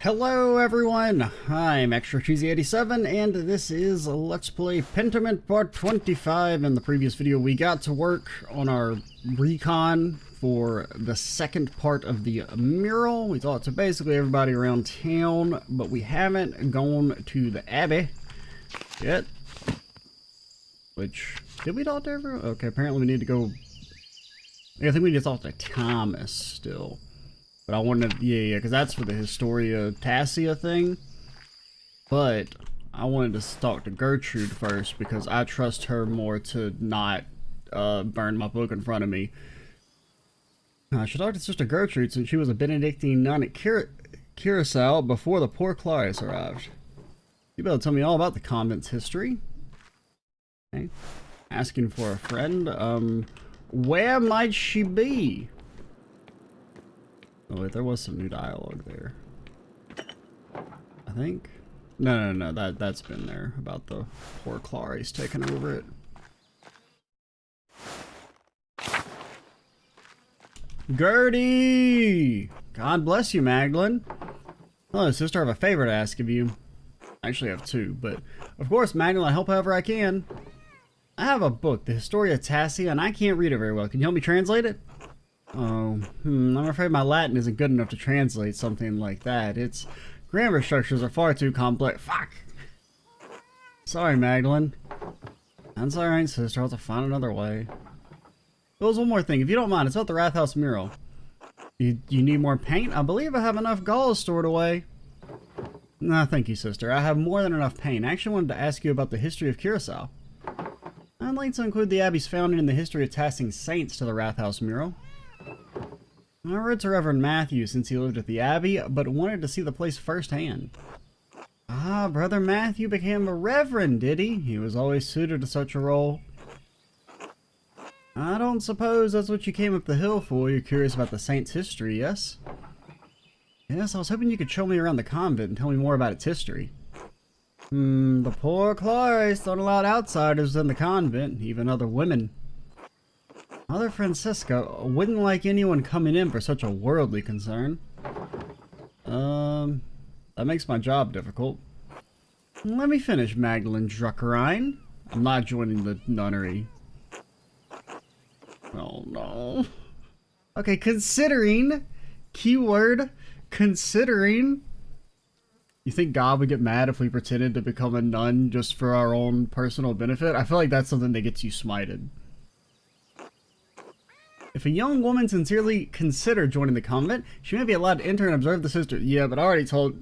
Hello everyone, I'm Extra Cheesy 87 and this is Let's Play Pentiment Part 25. In the previous video we got to work on our recon for the second part of the mural. We talked to basically everybody around town, but we haven't gone to the Abbey yet. Which, did we talk to everyone? Okay, apparently we need to go... I think we need to talk to Thomas still. But I wanted to, yeah, because that's for the Historia Tassia thing. But I wanted to talk to Gertrude first because I trust her more to not burn my book in front of me. I should talk to Sister Gertrude since she was a Benedictine nun at Curacao before the poor Clarice arrived. You better tell me all about the convent's history. Okay. Asking for a friend. Where might she be? Oh wait, there was some new dialogue there. I think. No, that's been there about the poor Clarice taking over it. Gertie! God bless you, Magdalene. Hello, sister. I have a favor to ask of you. I actually have two, but of course, Magdalene, I help however I can. I have a book, the Historia Tassia, and I can't read it very well. Can you help me translate it? Oh, I'm afraid my Latin isn't good enough to translate something like that. Its grammar structures are far too complex. Fuck! Sorry, Magdalene. That's alright, sister. I'll have to find another way. There was one more thing, if you don't mind. It's about the Rathaus mural. You need more paint? I believe I have enough gauze stored away. Nah, thank you, sister. I have more than enough paint. I actually wanted to ask you about the history of Curacao. I'd like to include the Abbey's founding and the history of tasking saints to the Rathaus mural. I read to Reverend Matthew since he lived at the Abbey, but wanted to see the place firsthand. Ah, Brother Matthew became a reverend, did he? He was always suited to such a role. I don't suppose that's what you came up the hill for. You're curious about the saint's history, yes? Yes, I was hoping you could show me around the convent and tell me more about its history. The poor Clarice don't allow outsiders in the convent, even other women. Mother Franziska wouldn't like anyone coming in for such a worldly concern. That makes my job difficult. Let me finish, Magdalene Druckerine. I'm not joining the nunnery. Oh no. Okay, considering, keyword, considering. You think God would get mad if we pretended to become a nun just for our own personal benefit? I feel like that's something that gets you smited. If a young woman sincerely considered joining the convent, she may be allowed to enter and observe the sister. Yeah, but I already told...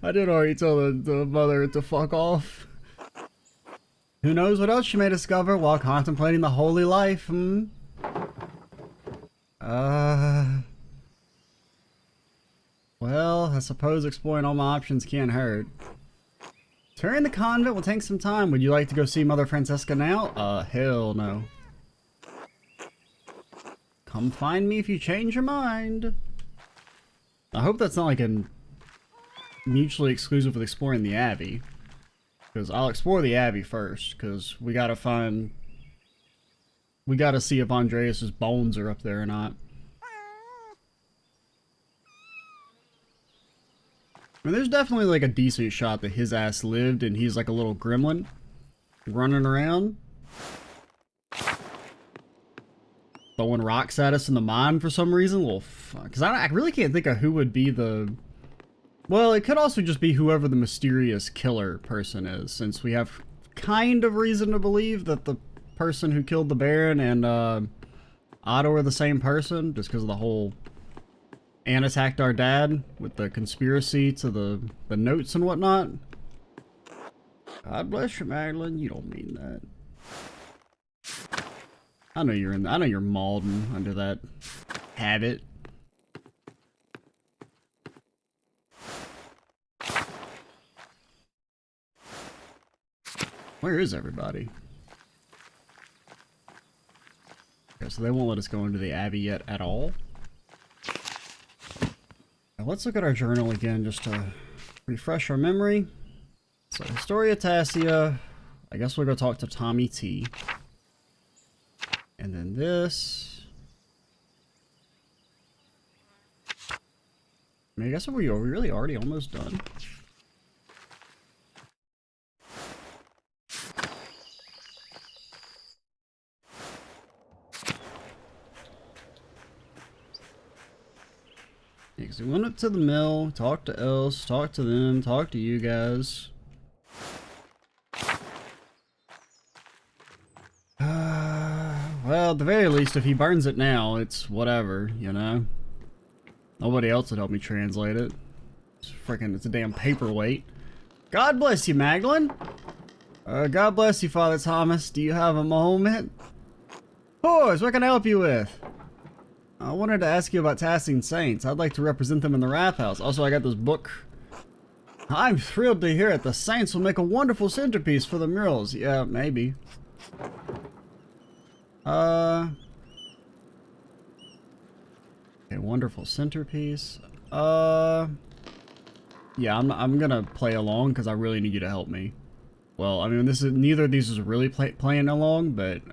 I did already tell the mother to fuck off. Who knows what else she may discover while contemplating the holy life, Well, I suppose exploring all my options can't hurt. Touring the convent will take some time. Would you like to go see Mother Franziska now? Hell no. Come find me if you change your mind. I hope that's not like a mutually exclusive with exploring the Abbey. Because I'll explore the Abbey first, because we gotta see if Andreas's bones are up there or not. I mean, there's definitely like a decent shot that his ass lived and he's like a little gremlin running around. Throwing rocks at us in the mine for some reason. Well, because I really can't think of who would be the... Well, it could also just be whoever the mysterious killer person is, since we have kind of reason to believe that the person who killed the Baron and Otto are the same person, just because of the whole Anne attacked our dad with the conspiracy to the notes and whatnot. God bless you, Magdalene. You don't mean that. I know you're mauling under that habit. Where is everybody? Okay, so they won't let us go into the Abbey yet at all. Now let's look at our journal again just to refresh our memory. So Historia Tassia. I guess we'll go talk to Tommy T. And then this. I mean, I guess are we really already almost done? Yeah, 'cause we went up to the mill, talked to Els, talked to them, talked to you guys. Well, at the very least, if he burns it now, it's whatever, you know? Nobody else would help me translate it. It's a damn paperweight. God bless you, Magdalene. God bless you, Father Thomas. Do you have a moment? Of course, what can I help you with? I wanted to ask you about Tassing Saints. I'd like to represent them in the Wrath House. Also, I got this book. I'm thrilled to hear it. The Saints will make a wonderful centerpiece for the murals. Yeah, maybe. Okay, wonderful centerpiece. Yeah, I'm gonna play along because I really need you to help me. Well, I mean, neither of these is really playing along, but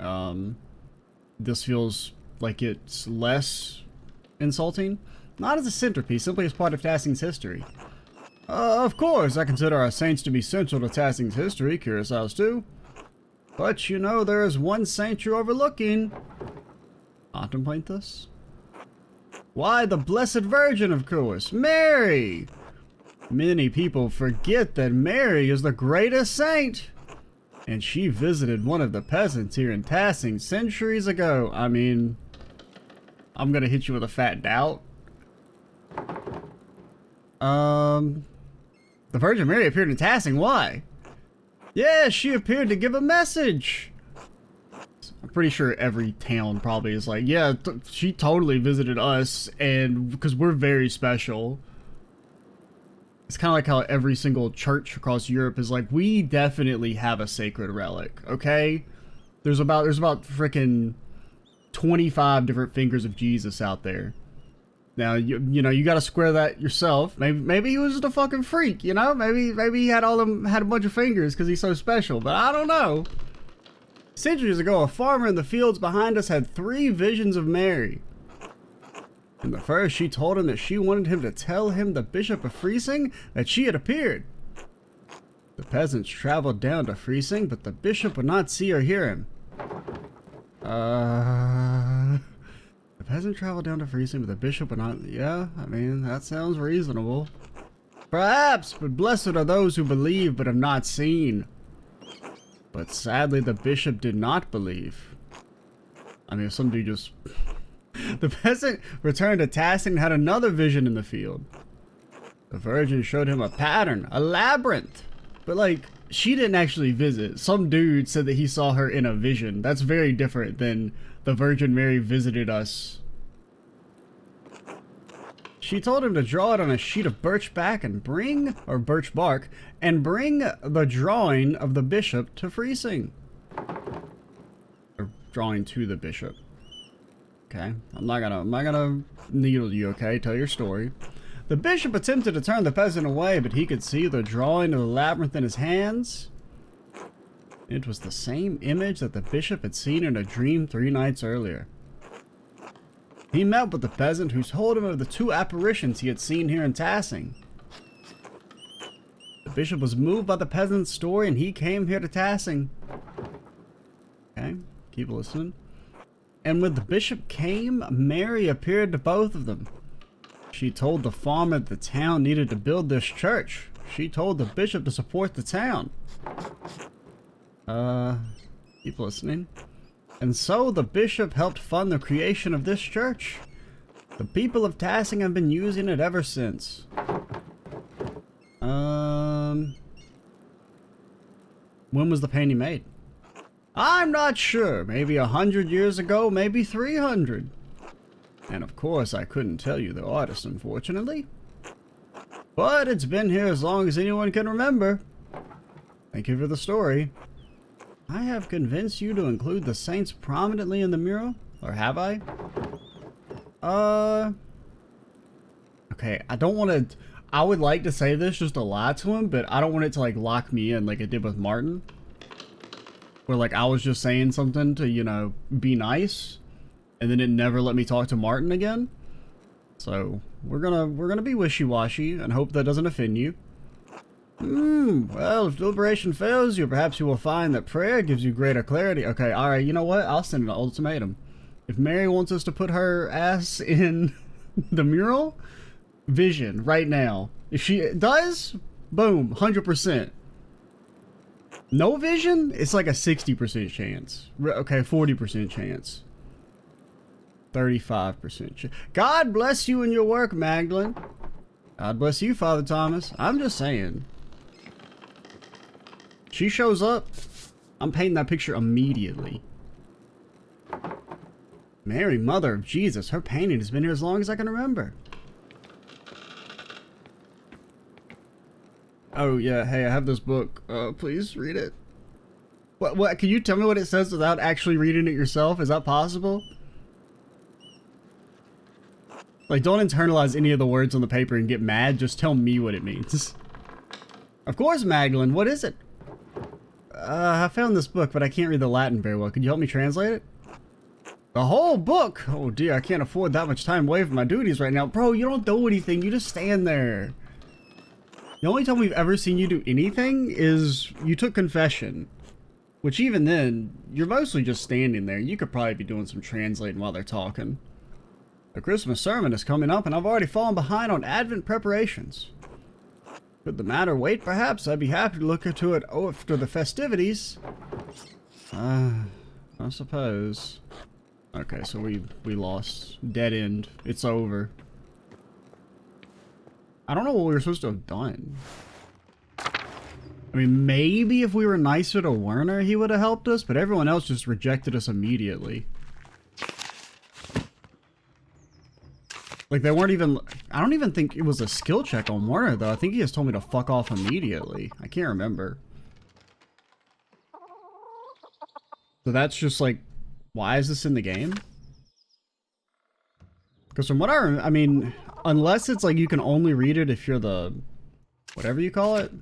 this feels like it's less insulting. Not as a centerpiece, simply as part of Tassing's history. Of course, I consider our saints to be central to Tassing's history, Curaçao's too. But you know, there is one saint you're overlooking. Contemplate this. Why, the Blessed Virgin, of course, Mary! Many people forget that Mary is the greatest saint. And she visited one of the peasants here in Tassing centuries ago. I mean, I'm gonna hit you with a fat doubt. The Virgin Mary appeared in Tassing, why? Yeah, she appeared to give a message. I'm pretty sure every town probably is like, yeah, she totally visited us, and because we're very special. It's kind of like how every single church across Europe is like, we definitely have a sacred relic, okay? There's about freaking 25 different fingers of Jesus out there. Now, you know, you got to square that yourself. Maybe he was just a fucking freak, you know? Maybe he had a bunch of fingers because he's so special, but I don't know. Centuries ago, a farmer in the fields behind us had 3 visions of Mary. In the first, she told him that she wanted him to tell him, the Bishop of Freising, that she had appeared. The peasants traveled down to Freising, but the bishop would not see or hear him. The peasant traveled down to Freising, but the bishop would not... Yeah, I mean, that sounds reasonable. Perhaps, but blessed are those who believe but have not seen. But sadly, the bishop did not believe. I mean, if some dude just... The peasant returned to Tassing and had another vision in the field. The Virgin showed him a pattern, a labyrinth. But like, she didn't actually visit. Some dude said that he saw her in a vision. That's very different than the Virgin Mary visited us. She told him to draw it on a sheet of birch bark and bring the drawing of the bishop to Freising. Or drawing to the bishop. Okay, I'm not gonna needle you, okay? Tell your story. The bishop attempted to turn the peasant away, but he could see the drawing of the labyrinth in his hands. It was the same image that the bishop had seen in a dream 3 nights earlier. He met with the peasant who told him of the 2 apparitions he had seen here in Tassing. The bishop was moved by the peasant's story and he came here to Tassing. Okay, keep listening. And when the bishop came, Mary appeared to both of them. She told the farmer that the town needed to build this church. She told the bishop to support the town. Keep listening. And so the bishop helped fund the creation of this church. The people of Tassing have been using it ever since. When was the painting made? I'm not sure. Maybe 100 years ago, maybe 300. And of course, I couldn't tell you the artist, unfortunately. But it's been here as long as anyone can remember. Thank you for the story. I have convinced you to include the saints prominently in the mural, or have I? Okay, I don't want to... I would like to say this just to lie to him, but I don't want it to, like, lock me in like it did with Martin. Where, like, I was just saying something to, you know, be nice, and then it never let me talk to Martin again. So we're gonna be wishy-washy and hope that doesn't offend you. Well, if deliberation fails you, perhaps you will find that prayer gives you greater clarity. Okay, alright, you know what? I'll send an ultimatum. If Mary wants us to put her ass in the mural, vision, right now. If she does, boom, 100%. No vision, it's like a 60% chance. Okay, 40% chance. 35% chance. God bless you in your work, Magdalene. God bless you, Father Thomas. I'm just saying. She shows up, I'm painting that picture immediately. Mary, Mother of Jesus, her painting has been here as long as I can remember. Oh yeah, hey, I have this book. Please read it. What? Can you tell me what it says without actually reading it yourself? Is that possible? Like, don't internalize any of the words on the paper and get mad. Just tell me what it means. Of course, Magdalene. What is it? I found this book, but I can't read the Latin very well. Could you help me translate it? The whole book? Oh dear, I can't afford that much time away from my duties right now. Bro, you don't do anything. You just stand there. The only time we've ever seen you do anything is you took confession. Which even then, you're mostly just standing there. You could probably be doing some translating while they're talking. The Christmas sermon is coming up and I've already fallen behind on Advent preparations. Could the matter wait perhaps? I'd be happy to look into it after the festivities. I suppose. Okay, so we lost. Dead end. It's over. I don't know what we were supposed to have done. I mean, maybe if we were nicer to Werner, he would have helped us, but everyone else just rejected us immediately. Like, they weren't even... I don't even think it was a skill check on Werner, though. I think he just told me to fuck off immediately. I can't remember. So that's just like... Why is this in the game? Because from what I mean, unless it's like you can only read it if you're the... Whatever you call it.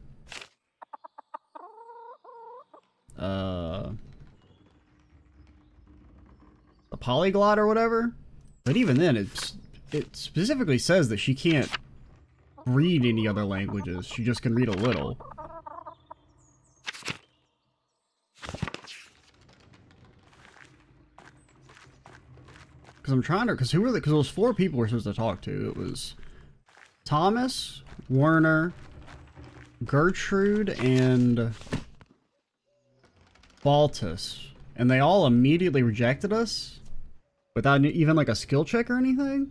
A polyglot or whatever. But even then, it specifically says that she can't read any other languages. She just can read a little. Because I'm trying to... Because who were the... Because those 4 people we're supposed to talk to. It was Thomas, Werner, Gertrude, and Baltus. And they all immediately rejected us without even like a skill check or anything.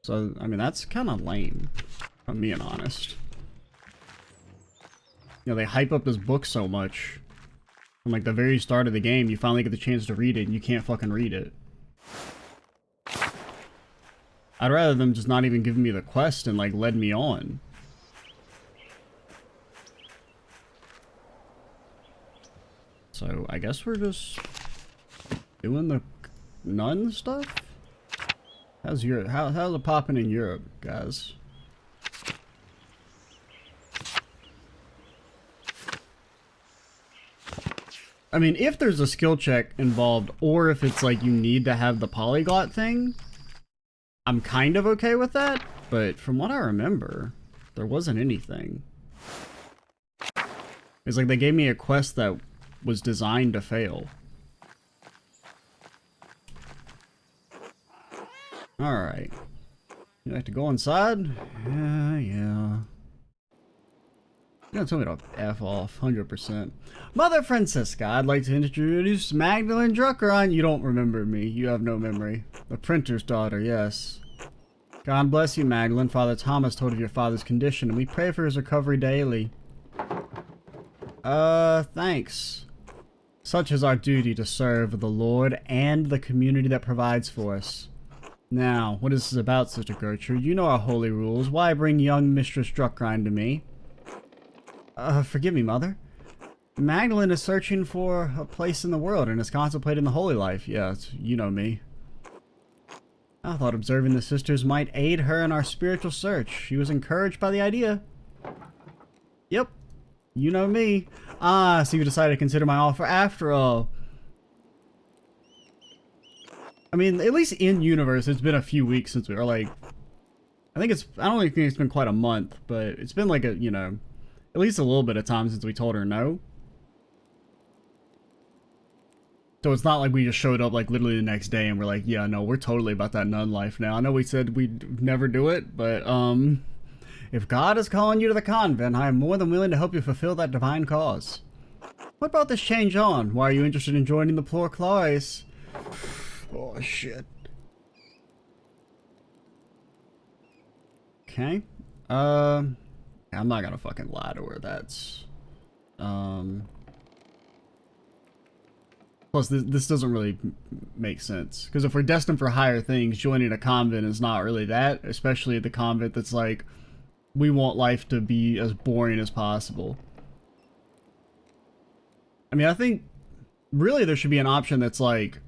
So, I mean, that's kind of lame, if I'm being honest. You know, they hype up this book so much. From like the very start of the game, you finally get the chance to read it and you can't fucking read it. I'd rather them just not even give me the quest and like lead me on. So I guess we're just doing the nun stuff. How's Europe? How's it popping in Europe, guys? I mean, if there's a skill check involved, or if it's like you need to have the polyglot thing, I'm kind of okay with that. But from what I remember, there wasn't anything. It's like they gave me a quest that was designed to fail. Alright. You like to go inside? Yeah. You're gonna tell me to F off, 100%. Mother Franziska, I'd like to introduce Magdalene Druckeron. You don't remember me. You have no memory. The printer's daughter, yes. God bless you, Magdalene. Father Thomas told of your father's condition, and we pray for his recovery daily. Thanks. Such is our duty to serve the Lord and the community that provides for us. Now, what is this about, Sister Gertrude? You know our holy rules. Why bring young Mistress Druckrein to me? Forgive me, Mother. Magdalene is searching for a place in the world and is contemplating the holy life. Yes, you know me. I thought observing the sisters might aid her in our spiritual search. She was encouraged by the idea. Yep. You know me. So you decided to consider my offer after all. I I mean, at least in universe, it's been a few weeks since we were like, I don't think it's been quite a month, but it's been like a, you know, at least a little bit of time since we told her no. So it's not like we just showed up like literally the next day and we're like, yeah, no, we're totally about that nun life now. I know we said we'd never do it, but if God is calling you to the convent, I am more than willing to help you fulfill that divine cause. What about this change on? Why are you interested in joining the poor Clarice? Oh shit. Okay. I'm not gonna fucking lie to her. That's plus, this doesn't really make sense. Because if we're destined for higher things, joining a convent is not really that. Especially the convent that's like, we want life to be as boring as possible. I mean, I think, really there should be an option that's like,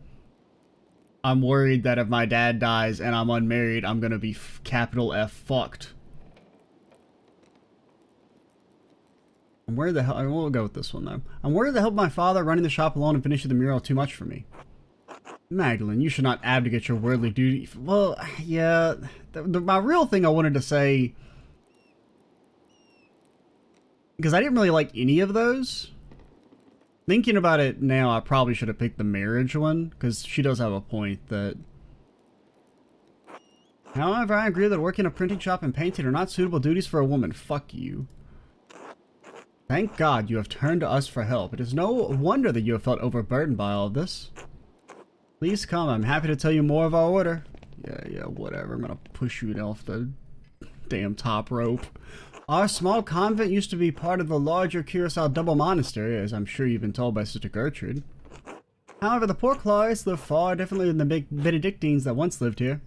I'm worried that if my dad dies and I'm unmarried, I'm gonna be capital F fucked. I'm worried the hell. I will go with this one though. I'm worried the help of my father running the shop alone and finishing the mural too much for me. Magdalene, you should not abdicate your worldly duty. Well, yeah. My real thing I wanted to say, because I didn't really like any of those. Thinking about it now, I probably should have picked the marriage one, because she does have a point that... However, I agree that working a printing shop and painting are not suitable duties for a woman. Fuck you. Thank God you have turned to us for help. It is no wonder that you have felt overburdened by all of this. Please come, I'm happy to tell you more of our order. Yeah, whatever. I'm gonna push you off the damn top rope. Our small convent used to be part of the larger Curacao double monastery, as I'm sure you've been told by Sister Gertrude. However, the poor Clarice live far differently than the big Benedictines that once lived here.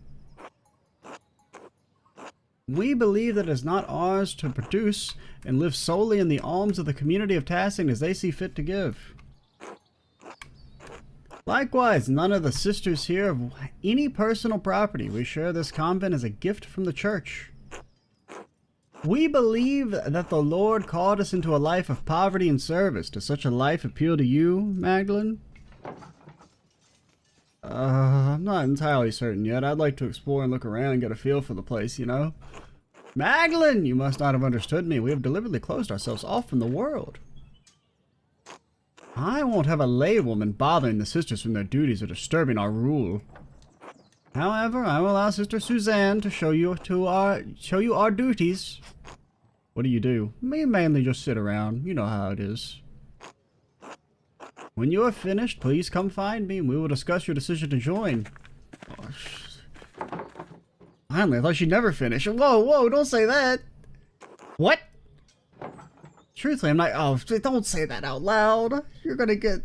We believe that it is not ours to produce and live solely in the alms of the community of Tassing as they see fit to give. Likewise, none of the sisters here have any personal property. We share this convent as a gift from the church. We believe that the Lord called us into a life of poverty and service. Does such a life appeal to you, Magdalene? I'm not entirely certain yet. I'd like to explore and look around and get a feel for the place, you know? Magdalene, you must not have understood me. We have deliberately closed ourselves off from the world. I won't have a laywoman bothering the sisters from their duties or disturbing our rule. However, I will allow Sister Suzanne to show you our duties. What do? Me mainly just sit around. You know how it is. When you are finished, please come find me and we will discuss your decision to join. Oh, finally, I thought she'd never finish. Whoa, don't say that. What? Truthfully, I'm not... Oh, don't say that out loud. You're gonna get...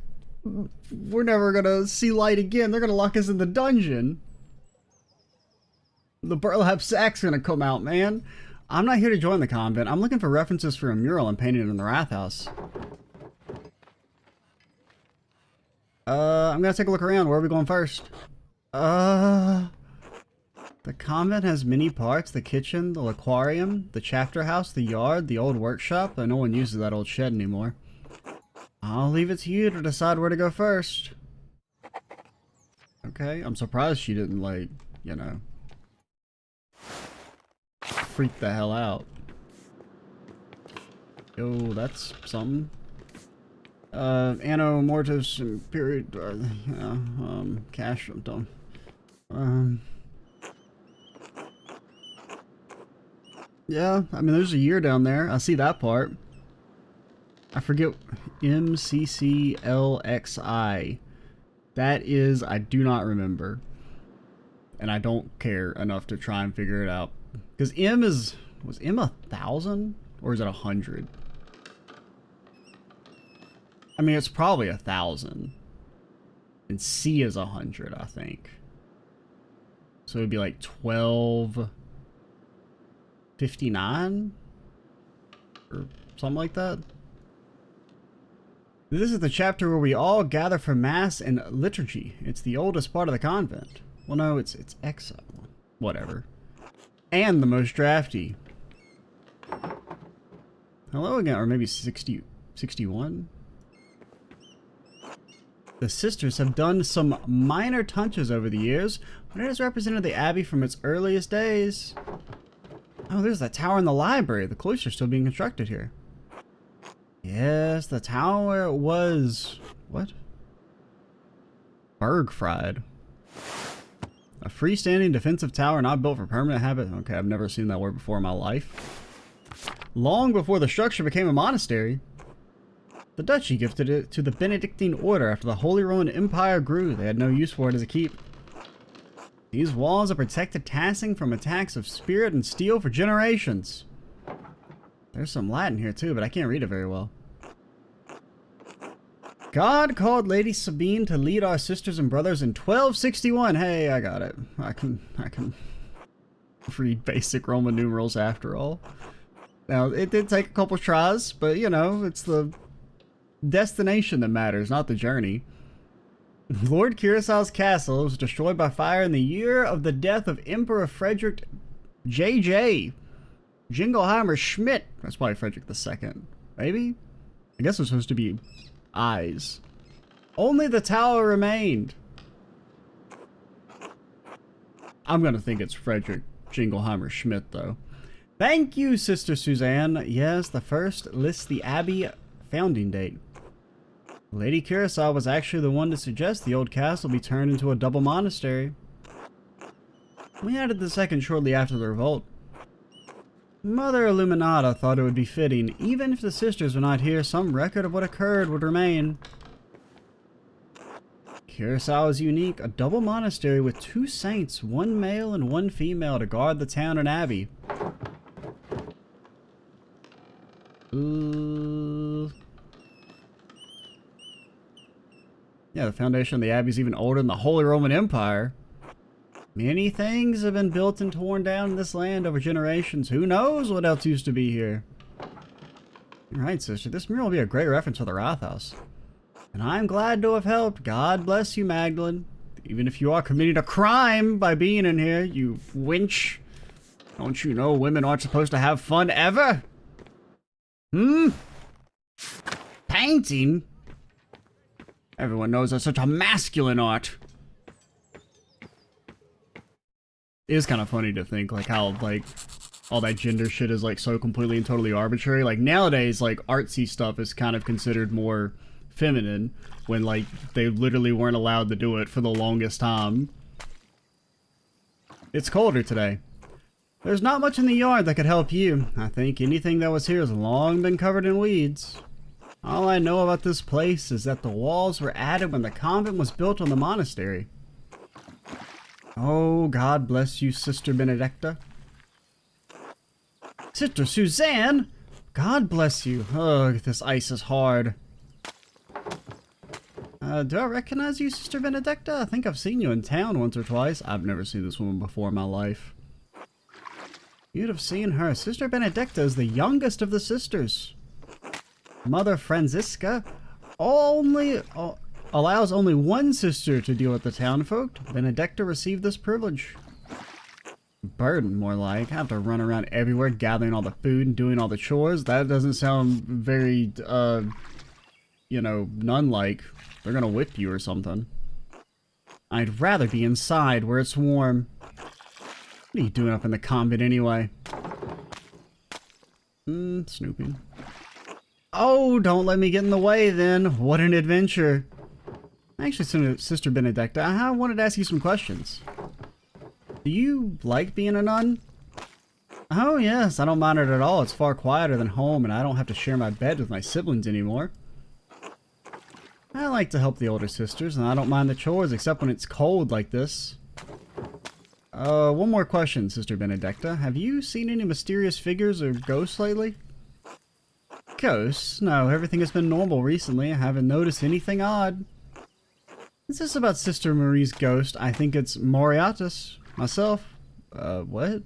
We're never gonna see light again. They're gonna lock us in the dungeon. The burlap sack's gonna come out, man. I'm not here to join the convent. I'm looking for references for a mural I'm painting in the Rathaus. I'm gonna take a look around. Where are we going first? The convent has many parts. The kitchen, the aquarium, the chapter house, the yard, the old workshop, though no one uses that old shed anymore. I'll leave it to you to decide where to go first. Okay, I'm surprised she didn't, like, you know, freak the hell out. Yo, that's something. Anno Mortis period, cash, yeah, I mean, there's a year down there. I see that part. I forget. MCCLXI. That is, I do not remember. And I don't care enough to try and figure it out. Because M is... Was M 1,000? Or is it 100? I mean, it's probably 1,000. And C is 100, I think. So it would be like 1259? Or something like that. This is the chapter where we all gather for mass and liturgy. It's the oldest part of the convent. Well, no, it's exile. Whatever. And the most drafty. Hello again, or maybe 60, 61? The sisters have done some minor touches over the years, but it has represented the abbey from its earliest days. Oh, there's that tower in the library. The cloister's still being constructed here. Yes, the tower was... what? Bergfried. A freestanding defensive tower not built for permanent habit. Okay, I've never seen that word before in my life. Long before the structure became a monastery, the duchy gifted it to the Benedictine order after the Holy Roman Empire grew. They had no use for it as a keep. These walls have protected Tassing from attacks of spirit and steel for generations. There's some Latin here too, but I can't read it very well. God called Lady Sabine to lead our sisters and brothers in 1261. Hey, I got it. I can read basic Roman numerals after all. Now, it did take a couple tries, but you know, it's the destination that matters, not the journey. Lord Curaçao's castle was destroyed by fire in the year of the death of Emperor Frederick J.J. Jingleheimer Schmidt. That's probably Frederick II. Maybe? I guess it's supposed to be eyes. Only the tower remained. I'm gonna think it's Frederick Jingleheimer Schmidt, though. Thank you, Sister Suzanne. Yes, the first lists the Abbey founding date. Lady Curaçao was actually the one to suggest the old castle be turned into a double monastery. We added the second shortly after the revolt. Mother Illuminata thought it would be fitting, even if the sisters were not here, some record of what occurred would remain. Curaçao is unique, a double monastery with 2 saints, 1 male and 1 female, to guard the town and abbey. Yeah, the foundation of the abbey is even older than the Holy Roman Empire. Many things have been built and torn down in this land over generations. Who knows what else used to be here? Alright, sister, this mural will be a great reference for the Rathaus. And I'm glad to have helped. God bless you, Magdalene. Even if you are committing a crime by being in here, you wench. Don't you know women aren't supposed to have fun ever? Painting? Everyone knows that's such a masculine art. It is kind of funny to think, like, how, like, all that gender shit is, like, so completely and totally arbitrary. Like, nowadays, like, artsy stuff is kind of considered more feminine, when, like, they literally weren't allowed to do it for the longest time. It's colder today. There's not much in the yard that could help you. I think anything that was here has long been covered in weeds. All I know about this place is that the walls were added when the convent was built on the monastery. Oh, God bless you, Sister Benedicta. Sister Suzanne! God bless you. Ugh, this ice is hard. Do I recognize you, Sister Benedicta? I think I've seen you in town once or twice. I've never seen this woman before in my life. You'd have seen her. Sister Benedicta is the youngest of the sisters. Mother Franziska allows only one sister to deal with the townfolk. Benedicta received this privilege. Burden, more like. I have to run around everywhere gathering all the food and doing all the chores. That doesn't sound very, you know, nun-like. They're gonna whip you or something. I'd rather be inside where it's warm. What are you doing up in the convent anyway? Snooping. Oh, don't let me get in the way then. What an adventure. Actually, Sister Benedicta, I wanted to ask you some questions. Do you like being a nun? Oh yes, I don't mind it at all. It's far quieter than home and I don't have to share my bed with my siblings anymore. I like to help the older sisters and I don't mind the chores except when it's cold like this. One more question, Sister Benedicta. Have you seen any mysterious figures or ghosts lately? Ghosts? No, everything has been normal recently. I haven't noticed anything odd. Is this about Sister Marie's ghost? I think it's Moriatis. Myself. What?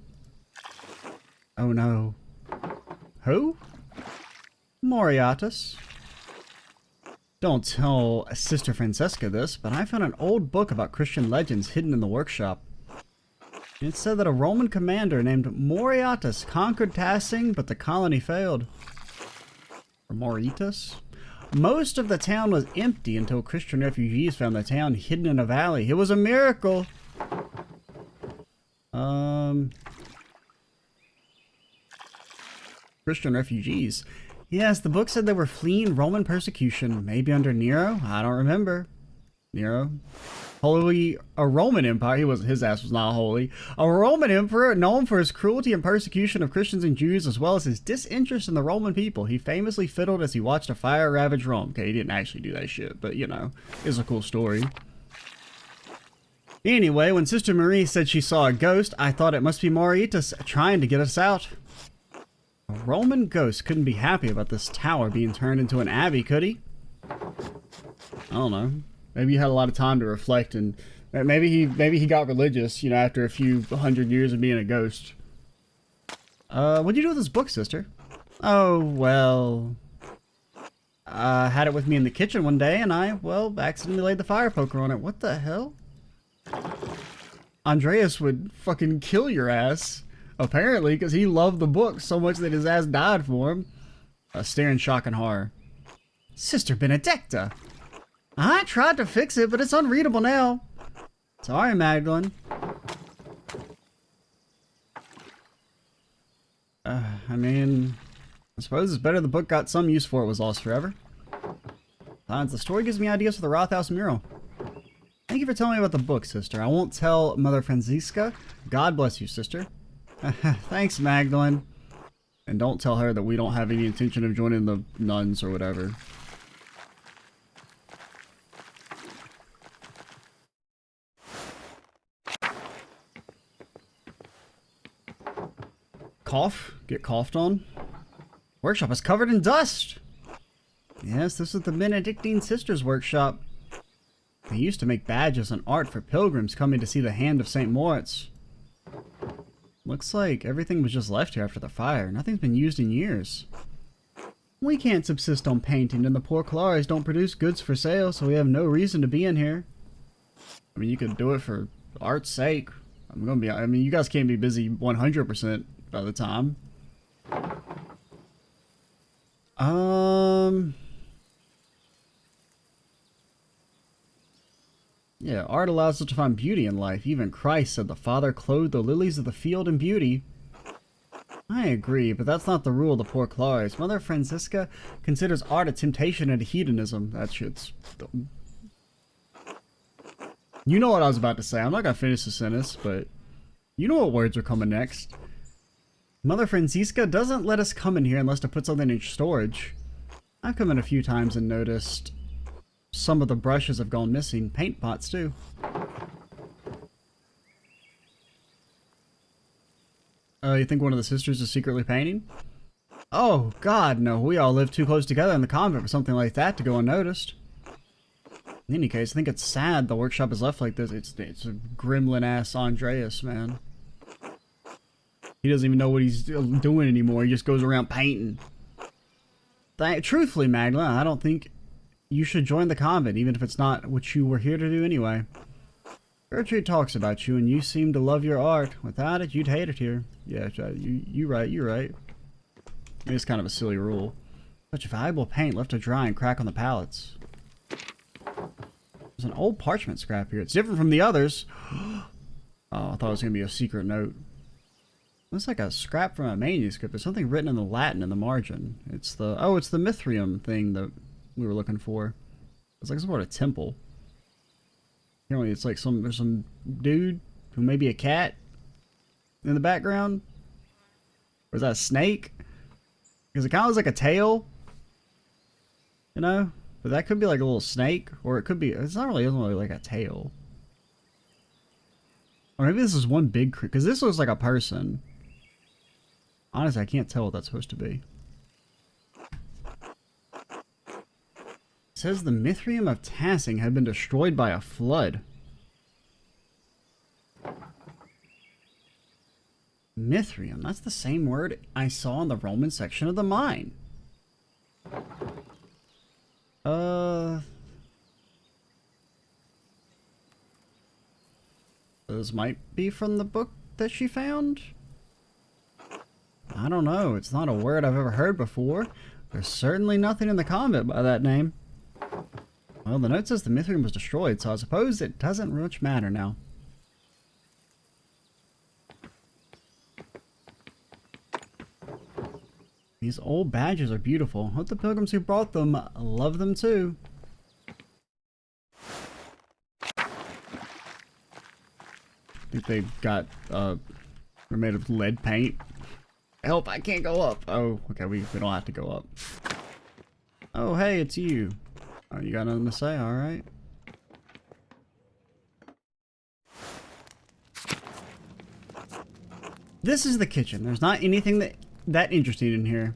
Oh no. Who? Moriatis. Don't tell Sister Franziska this, but I found an old book about Christian legends hidden in the workshop. It said that a Roman commander named Moriatis conquered Tassing, but the colony failed. Or Moritas? Most of the town was empty until Christian refugees found the town hidden in a valley. It was a miracle. Christian refugees. Yes, the book said they were fleeing Roman persecution. Maybe under Nero? I don't remember. Nero? Holy, a Roman empire. His ass was not holy. A Roman emperor known for his cruelty and persecution of Christians and Jews, as well as his disinterest in the Roman people. He famously fiddled as he watched a fire ravage Rome. Okay, he didn't actually do that shit, but you know, it's a cool story. Anyway, when Sister Marie said she saw a ghost, I thought it must be Maritas trying to get us out. A Roman ghost couldn't be happy about this tower being turned into an abbey, could he? I don't know. Maybe he had a lot of time to reflect, and maybe he got religious, you know, after a few hundred years of being a ghost. What'd you do with this book, sister? Oh, well, I had it with me in the kitchen one day, and I, well, accidentally laid the fire poker on it. What the hell? Andreas would fucking kill your ass, apparently, because he loved the book so much that his ass died for him. Stare in shock and horror. Sister Benedicta! I tried to fix it, but it's unreadable now. Sorry, Magdalene. I mean, I suppose it's better the book got some use for it was lost forever. Besides, the story gives me ideas for the Rothaus mural. Thank you for telling me about the book, sister. I won't tell Mother Franziska. God bless you, sister. Thanks, Magdalene. And don't tell her that we don't have any intention of joining the nuns or whatever. Cough? Get coughed on? Workshop is covered in dust! Yes, this is the Benedictine Sisters' workshop. They used to make badges and art for pilgrims coming to see the hand of St. Moritz. Looks like everything was just left here after the fire. Nothing's been used in years. We can't subsist on painting, and the poor Clares don't produce goods for sale, so we have no reason to be in here. I mean, you could do it for art's sake. I mean, you guys can't be busy 100% by the time. Yeah, art allows us to find beauty in life. Even Christ said the Father clothed the lilies of the field in beauty. I agree, but that's not the rule of the poor Clares. Mother Franziska considers art a temptation and a hedonism. That shit's dumb. You know what I was about to say. I'm not gonna finish the sentence, but you know what words are coming next. Mother Franziska doesn't let us come in here unless to put something in storage. I've come in a few times and noticed some of the brushes have gone missing. Paint pots, too. You think one of the sisters is secretly painting? Oh, God, no. We all live too close together in the convent for something like that to go unnoticed. In any case, I think it's sad the workshop is left like this. It's a gremlin-ass Andreas, man. He doesn't even know what he's doing anymore. He just goes around painting. Truthfully, Magdalene, I don't think you should join the convent, even if it's not what you were here to do anyway. Gertrude talks about you, and you seem to love your art. Without it, you'd hate it here. Yeah, you're right. I mean, it's kind of a silly rule. Such valuable paint left to dry and crack on the palettes. There's an old parchment scrap here. It's different from the others. Oh, I thought it was going to be a secret note. Looks like a scrap from a manuscript. There's something written in the Latin in the margin. It's the Mithrium thing that we were looking for. It's like some sort of temple. Apparently it's like there's some dude who may be a cat in the background. Or is that a snake? Because it kind of looks like a tail. You know? But that could be like a little snake. Or it could be, it doesn't really like a tail. Or maybe this is one big, because this looks like a person. Honestly, I can't tell what that's supposed to be. It says the Mithrium of Tassing had been destroyed by a flood. Mithrium, that's the same word I saw in the Roman section of the mine. This might be from the book that she found? I don't know. It's not a word I've ever heard before. There's certainly nothing in the convent by that name. Well, the note says the Mithrin was destroyed, so I suppose it doesn't much matter now. These old badges are beautiful. Hope the pilgrims who brought them love them too. I think they got, they're made of lead paint. Help, I can't go up. Oh, okay, we don't have to go up. Oh, hey, it's you. Oh, you got nothing to say? Alright. This is the kitchen. There's not anything that interesting in here.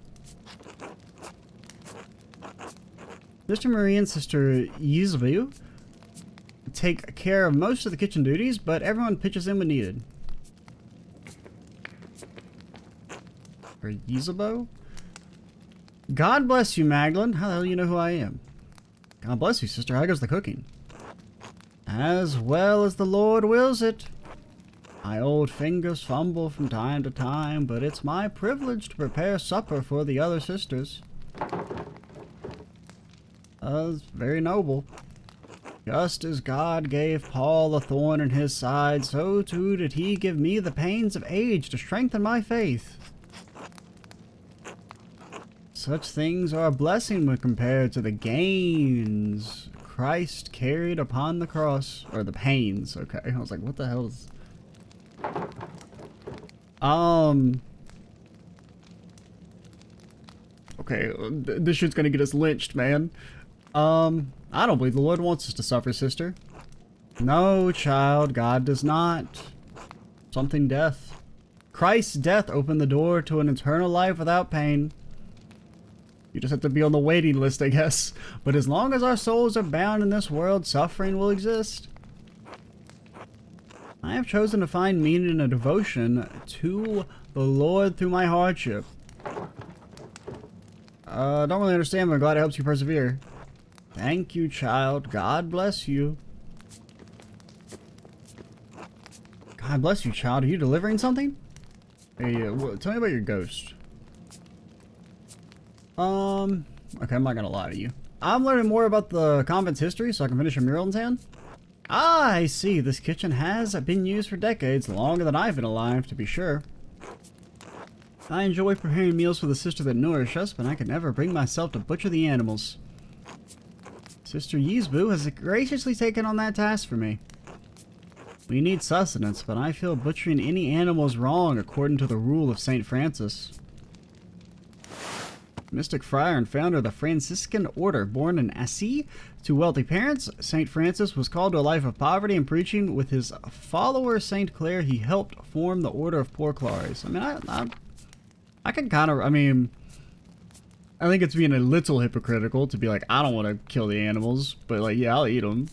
Sister Marie and Sister Yisbu take care of most of the kitchen duties, but everyone pitches in when needed. Or Yisbu? God bless you, Magdalene. How the hell do you know who I am? God bless you, sister. How goes the cooking? As well as the Lord wills it. My old fingers fumble from time to time, but it's my privilege to prepare supper for the other sisters. It's very noble. Just as God gave Paul a thorn in his side, so too did he give me the pains of age to strengthen my faith. Such things are a blessing when compared to the gains Christ carried upon the cross. Or the pains, okay. I was like, what the hell is... Okay, this shit's gonna get us lynched, man. I don't believe the Lord wants us to suffer, sister. No, child, God does not. Something death. Christ's death opened the door to an eternal life without pain. You just have to be on the waiting list, I guess. But as long as our souls are bound in this world, suffering will exist. I have chosen to find meaning and devotion to the Lord through my hardship. Don't really understand, but I'm glad it helps you persevere. Thank you, child. God bless you. God bless you, child. Are you delivering something? Hey, tell me about your ghost. Okay, I'm not gonna lie to you. I'm learning more about the convent's history so I can finish a mural in town. Ah, I see. This kitchen has been used for decades, longer than I've been alive, to be sure. I enjoy preparing meals for the sister that nourish us, but I could never bring myself to butcher the animals. Sister Yisbu has graciously taken on that task for me. We need sustenance, but I feel butchering any animal is wrong according to the rule of St. Francis. Mystic friar and founder of the Franciscan order, born in Assisi to wealthy parents, St. Francis was called to a life of poverty and preaching. With his follower, St. Clare, he helped form the Order of Poor Clares. I mean, I can kind of, I mean, I think it's being a little hypocritical to be like, I don't want to kill the animals, but like, yeah, I'll eat them.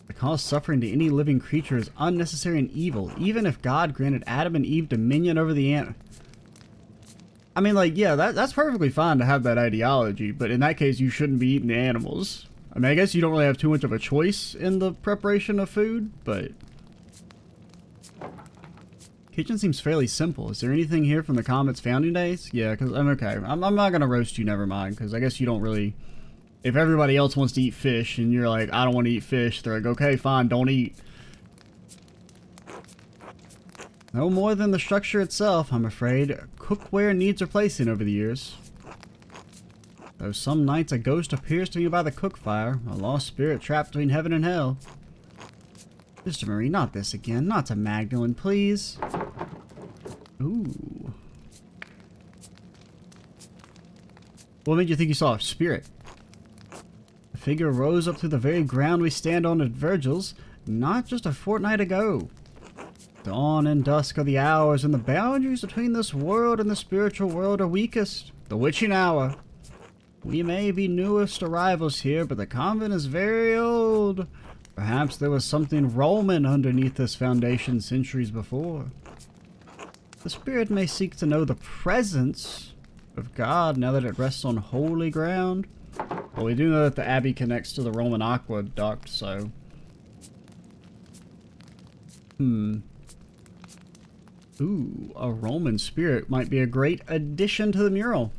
To cause suffering to any living creature is unnecessary and evil, even if God granted Adam and Eve dominion over the ant. I mean, like, yeah, that's perfectly fine to have that ideology, but in that case, you shouldn't be eating the animals. I mean, I guess you don't really have too much of a choice in the preparation of food, but... Kitchen seems fairly simple. Is there anything here from the convent's founding days? Yeah, because I'm okay. I'm not going to roast you, never mind, because I guess you don't really... If everybody else wants to eat fish and you're like, I don't want to eat fish, they're like, okay, fine, don't eat. No more than the structure itself, I'm afraid. Cookware needs replacing over the years. Though some nights a ghost appears to me by the cook fire, a lost spirit trapped between heaven and hell. Sister Marie, not this again. Not to Magdalene, please. Ooh. What made you think you saw a spirit? The figure rose up through the very ground we stand on at Virgil's, not just a fortnight ago. Dawn and dusk are the hours, and the boundaries between this world and the spiritual world are weakest. The witching hour. We may be newest arrivals here, but the convent is very old. Perhaps there was something Roman underneath this foundation centuries before. The spirit may seek to know the presence of God now that it rests on holy ground. Well, we do know that the abbey connects to the Roman aqueduct, so... Ooh, a Roman spirit might be a great addition to the mural.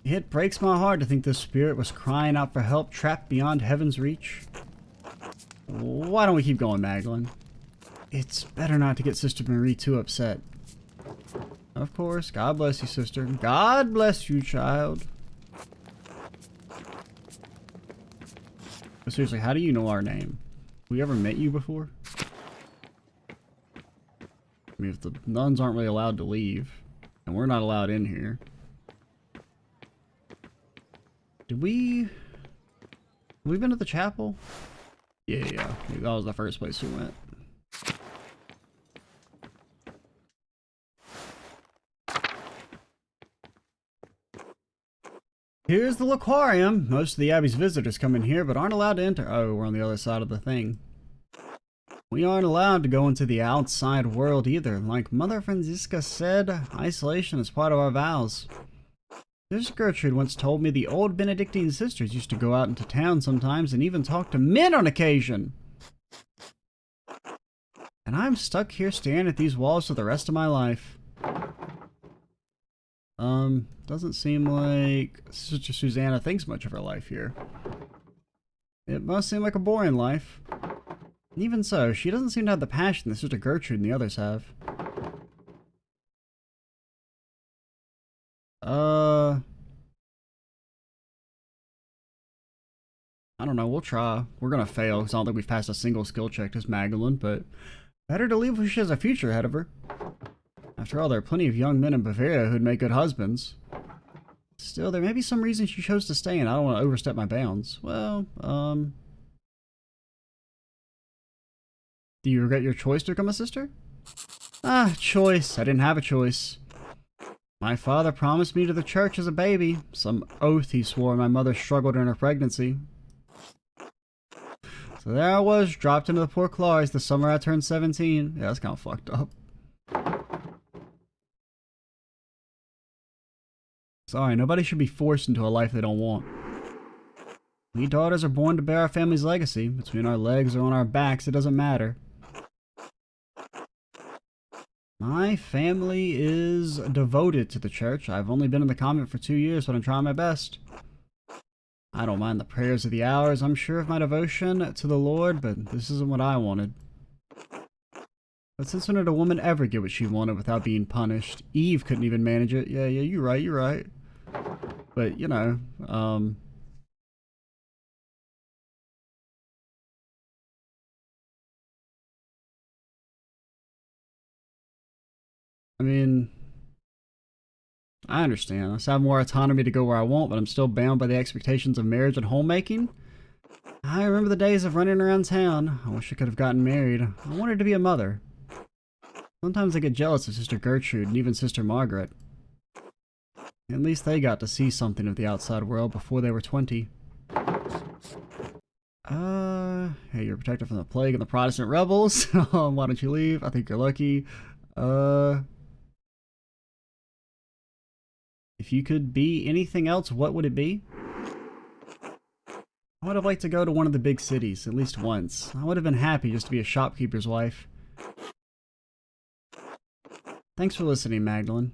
It breaks my heart to think this spirit was crying out for help, trapped beyond heaven's reach. Why don't we keep going, Magdalene? It's better not to get Sister Marie too upset. Of course. God bless you, sister. God bless you, child. But seriously, how do you know our name? Have we ever met you before? I mean, if the nuns aren't really allowed to leave, and we're not allowed in here. Did we... Have we been to the chapel? Yeah. That was the first place we went. Here's the Laquarium. Most of the Abbey's visitors come in here, but aren't allowed to enter. Oh, we're on the other side of the thing. We aren't allowed to go into the outside world either. Like Mother Franziska said, isolation is part of our vows. Sister Gertrude once told me the old Benedictine sisters used to go out into town sometimes and even talk to men on occasion. And I'm stuck here staring at these walls for the rest of my life. Doesn't seem like Sister Susanna thinks much of her life here. It must seem like a boring life. Even so, she doesn't seem to have the passion that Sister Gertrude and the others have. I don't know, we'll try. We're gonna fail, because I don't think we've passed a single skill check as Magdalene, but better to leave when she has a future ahead of her. After all, there are plenty of young men in Bavaria who'd make good husbands. Still, there may be some reason she chose to stay, and I don't want to overstep my bounds. Well, do you regret your choice to become a sister? Ah, choice. I didn't have a choice. My father promised me to the church as a baby. Some oath he swore when my mother struggled in her pregnancy. So there I was, dropped into the poor Claws the summer I turned 17. Yeah, that's kind of fucked up. Sorry, nobody should be forced into a life they don't want. We daughters are born to bear our family's legacy. Between our legs or on our backs, it doesn't matter. My family is devoted to the church. I've only been in the convent for 2 years, but I'm trying my best. I don't mind the prayers of the hours. I'm sure of my devotion to the Lord, but this isn't what I wanted. But since when did a woman ever get what she wanted without being punished? Eve couldn't even manage it. Yeah, you're right. But, you know, I mean, I understand. I have more autonomy to go where I want, but I'm still bound by the expectations of marriage and homemaking. I remember the days of running around town. I wish I could have gotten married. I wanted to be a mother. Sometimes I get jealous of Sister Gertrude and even Sister Margaret. At least they got to see something of the outside world before they were 20. Hey, you're protected from the plague and the Protestant rebels. Why don't you leave? I think you're lucky. If you could be anything else, what would it be? I would have liked to go to one of the big cities, at least once. I would have been happy just to be a shopkeeper's wife. Thanks for listening, Magdalene.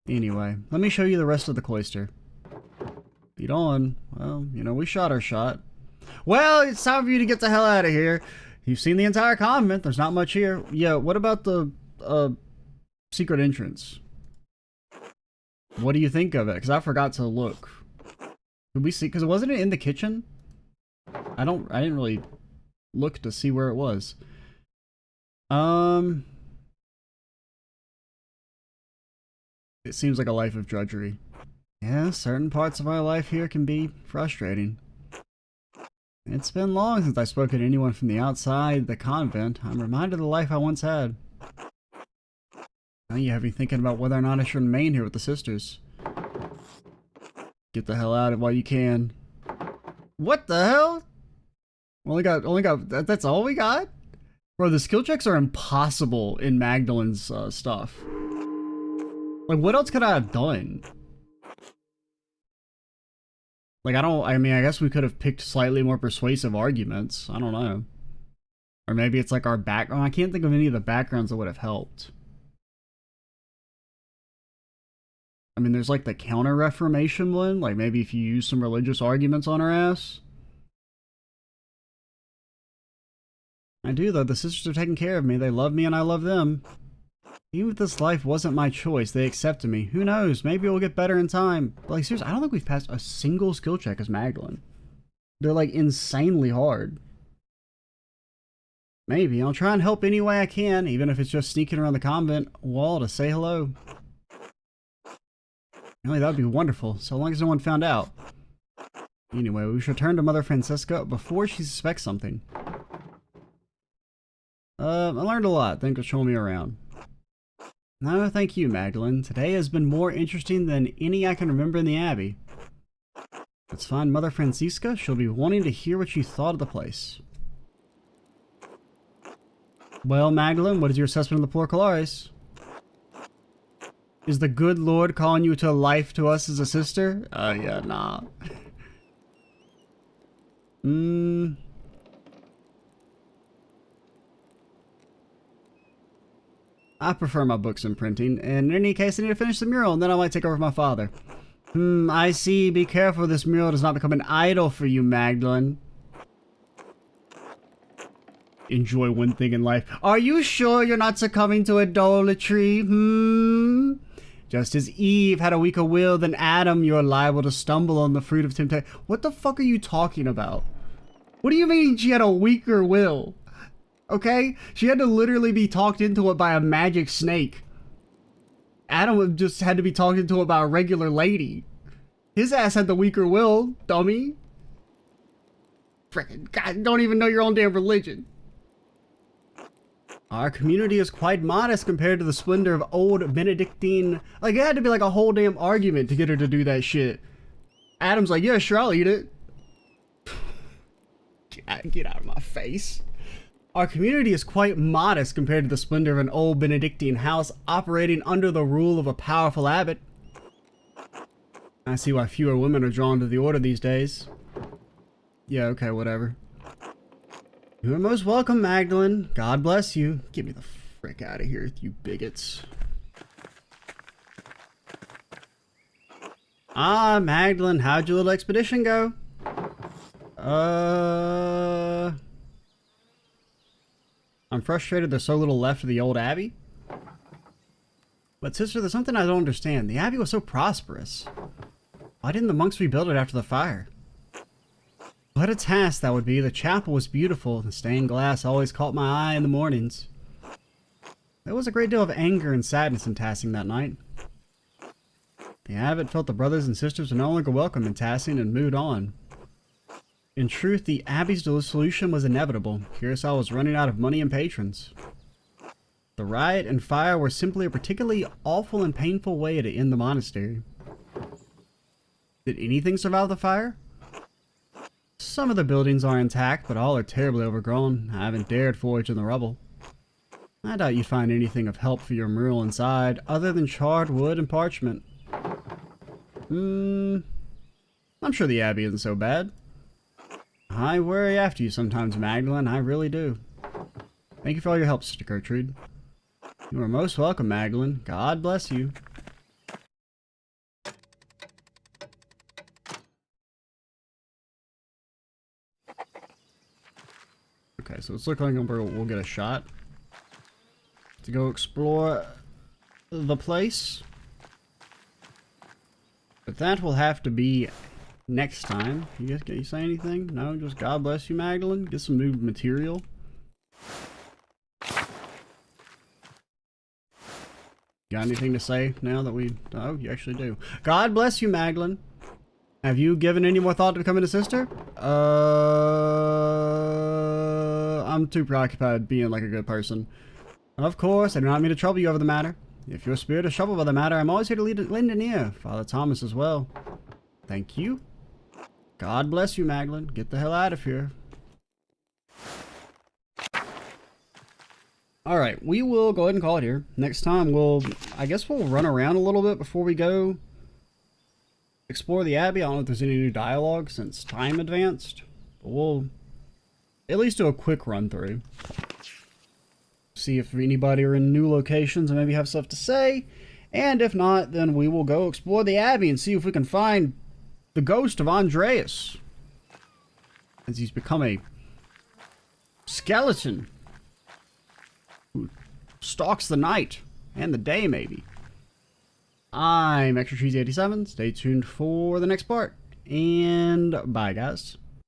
Anyway, let me show you the rest of the cloister. Lead on. Well, you know, we shot our shot. Well, it's time for you to get the hell out of here. You've seen the entire convent. There's not much here. Yeah, what about the, secret entrance? What do you think of it? Because I forgot to look. Did we see? Because wasn't it in the kitchen? I didn't really look to see where it was. It seems like a life of drudgery. Yeah, certain parts of our life here can be frustrating. It's been long since I've spoken to anyone from the outside the convent. I'm reminded of the life I once had. Now you have me thinking about whether or not I should remain here with the sisters. Get the hell out of it while you can. What the hell? Only got, that's all we got? Bro, the skill checks are impossible in Magdalene's stuff. Like, what else could I have done? Like, I mean, I guess we could have picked slightly more persuasive arguments. I don't know. Or maybe it's like our background. I can't think of any of the backgrounds that would have helped. I mean, there's like the Counter-Reformation one. Like maybe if you use some religious arguments on her ass. I do, though. The sisters are taking care of me. They love me and I love them. Even if this life wasn't my choice, they accepted me. Who knows? Maybe it will get better in time. But like, seriously, I don't think we've passed a single skill check as Magdalene. They're like insanely hard. Maybe. I'll try and help any way I can, even if it's just sneaking around the convent wall to say hello. Really, that would be wonderful, so long as no one found out. Anyway, we should return to Mother Franziska before she suspects something. I learned a lot. Thanks for showing me around. No, thank you, Magdalene. Today has been more interesting than any I can remember in the Abbey. Let's find Mother Franziska. She'll be wanting to hear what you thought of the place. Well, Magdalene, what is your assessment of the Porcolares? Is the good Lord calling you to life to us as a sister? Yeah, nah. I prefer my books in printing, and in any case I need to finish the mural, and then I might take over my father. I see. Be careful this mural does not become an idol for you, Magdalene. Enjoy one thing in life. Are you sure you're not succumbing to idolatry? Just as Eve had a weaker will than Adam, you're liable to stumble on the fruit of temptation. What the fuck are you talking about? What do you mean she had a weaker will? Okay? She had to literally be talked into it by a magic snake. Adam just had to be talked into it by a regular lady. His ass had the weaker will, dummy. Frickin' God, don't even know your own damn religion. Our community is quite modest compared to the splendor of old Benedictine. Like, it had to be like a whole damn argument to get her to do that shit. Adam's like, yeah, sure, I'll eat it. Get out of my face. Our community is quite modest compared to the splendor of an old Benedictine house operating under the rule of a powerful abbot. I see why fewer women are drawn to the order these days. Yeah, okay, whatever. You are most welcome, Magdalene. God bless you. Get me the frick out of here, you bigots. Ah, Magdalene, how'd your little expedition go? I'm frustrated there's so little left of the old abbey. But sister, there's something I don't understand. The abbey was so prosperous. Why didn't the monks rebuild it after the fire? What a task that would be. The chapel was beautiful. The stained glass always caught my eye in the mornings. There was a great deal of anger and sadness in Tassing that night. The abbot felt the brothers and sisters were no longer welcome in Tassing and moved on. In truth, the abbey's dissolution was inevitable. Curacao was running out of money and patrons. The riot and fire were simply a particularly awful and painful way to end the monastery. Did anything survive the fire? Some of the buildings are intact, but all are terribly overgrown. I haven't dared forage in the rubble. I doubt you'd find anything of help for your mural inside, other than charred wood and parchment. I'm sure the abbey isn't so bad. I worry after you sometimes, Magdalene. I really do. Thank you for all your help, Sister Gertrude. You are most welcome, Magdalene. God bless you. Okay, so it's looking like we'll get a shot to go explore the place. But that will have to be next time. You say anything? No, just God bless you, Magdalene. Get some new material. Got anything to say now that we... Oh, you actually do. God bless you, Magdalene. Have you given any more thought to becoming a sister? I'm too preoccupied being like a good person. Of course, I do not mean to trouble you over the matter. If your spirit is troubled by the matter, I'm always here to lend an ear. Father Thomas as well. Thank you. God bless you, Magdalene. Get the hell out of here. Alright, we will go ahead and call it here. Next time, I guess we'll run around a little bit before we go explore the Abbey. I don't know if there's any new dialogue since time advanced. But we'll at least do a quick run through. See if anybody are in new locations and maybe have stuff to say. And if not, then we will go explore the Abbey and see if we can find the ghost of Andreas, as he's become a skeleton who stalks the night and the day, maybe. I'm Extra Cheesy 87. Stay tuned for the next part, and bye, guys.